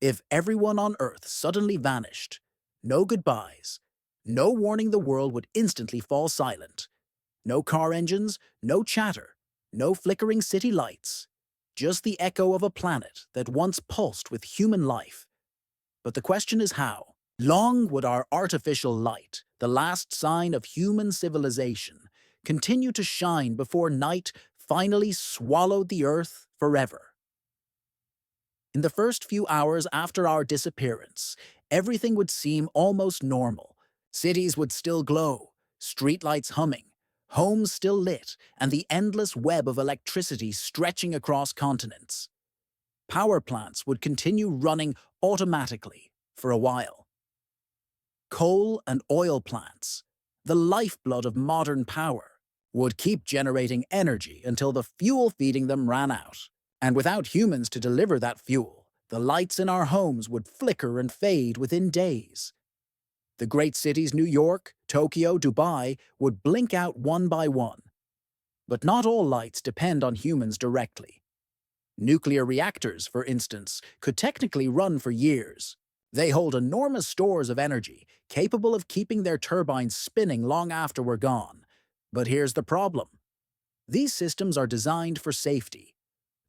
If everyone on Earth suddenly vanished, no goodbyes, no warning, the world would instantly fall silent. No car engines, no chatter, no flickering city lights. Just the echo of a planet that once pulsed with human life. But the question is how? Long would our artificial light, the last sign of human civilization, continue to shine before night finally swallowed the Earth forever? In the first few hours after our disappearance, everything would seem almost normal. Cities would still glow, streetlights humming, homes still lit, and the endless web of electricity stretching across continents. Power plants would continue running automatically for a while. Coal and oil plants, the lifeblood of modern power, would keep generating energy until the fuel feeding them ran out. And without humans to deliver that fuel, the lights in our homes would flicker and fade within days. The great cities New York, Tokyo, Dubai would blink out one by one. But not all lights depend on humans directly. Nuclear reactors, for instance, could technically run for years. They hold enormous stores of energy, capable of keeping their turbines spinning long after we're gone. But here's the problem. These systems are designed for safety.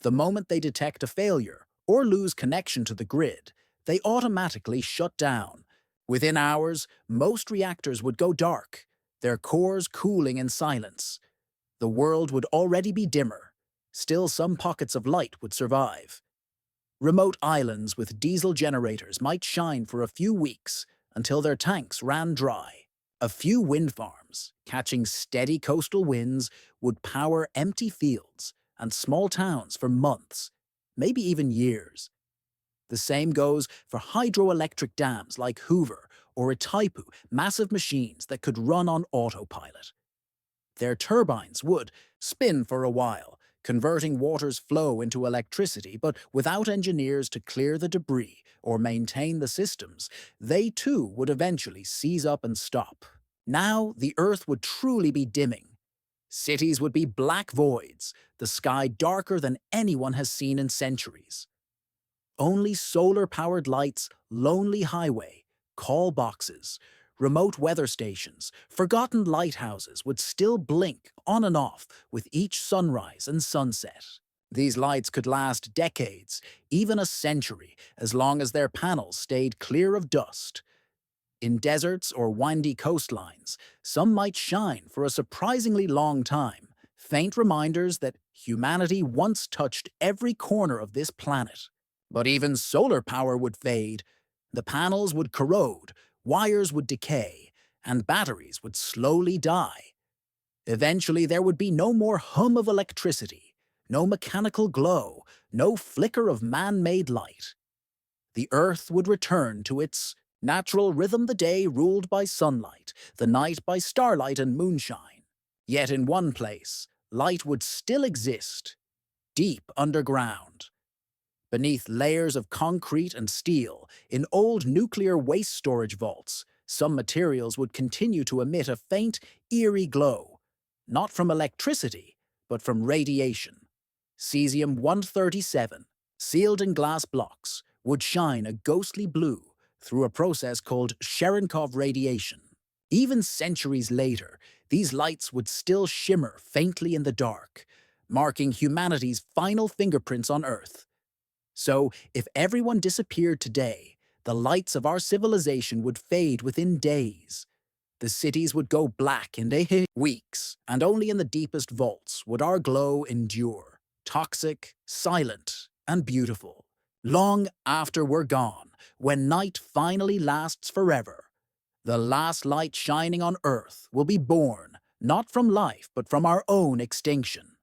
The moment they detect a failure or lose connection to the grid, they automatically shut down. Within hours, most reactors would go dark, their cores cooling in silence. The world would already be dimmer. Still, some pockets of light would survive. Remote islands with diesel generators might shine for a few weeks until their tanks ran dry. A few wind farms, catching steady coastal winds, would power empty fields and small towns for months, maybe even years. The same goes for hydroelectric dams like Hoover or Itaipu, massive machines that could run on autopilot. Their turbines would spin for a while, converting water's flow into electricity, but without engineers to clear the debris or maintain the systems, they too would eventually seize up and stop. Now the Earth would truly be dimming. Cities would be black voids, the sky darker than anyone has seen in centuries. Only solar-powered lights, lonely highway, call boxes, remote weather stations, forgotten lighthouses would still blink on and off with each sunrise and sunset. These lights could last decades, even a century, as long as their panels stayed clear of dust. In deserts or windy coastlines, some might shine for a surprisingly long time, faint reminders that humanity once touched every corner of this planet. But even solar power would fade. The panels would corrode, wires would decay, and batteries would slowly die. Eventually, there would be no more hum of electricity, no mechanical glow, no flicker of man-made light. The Earth would return to its natural rhythm, the day ruled by sunlight, the night by starlight and moonshine. Yet in one place, light would still exist, deep underground. Beneath layers of concrete and steel, in old nuclear waste storage vaults, some materials would continue to emit a faint, eerie glow, not from electricity, but from radiation. Cesium-137, sealed in glass blocks, would shine a ghostly blue through a process called Cherenkov radiation. Even centuries later, these lights would still shimmer faintly in the dark, marking humanity's final fingerprints on Earth. So, if everyone disappeared today, the lights of our civilization would fade within days. The cities would go black in weeks, and only in the deepest vaults would our glow endure, toxic, silent, and beautiful. Long after we're gone, when night finally lasts forever, the last light shining on Earth will be born, not from life, but from our own extinction.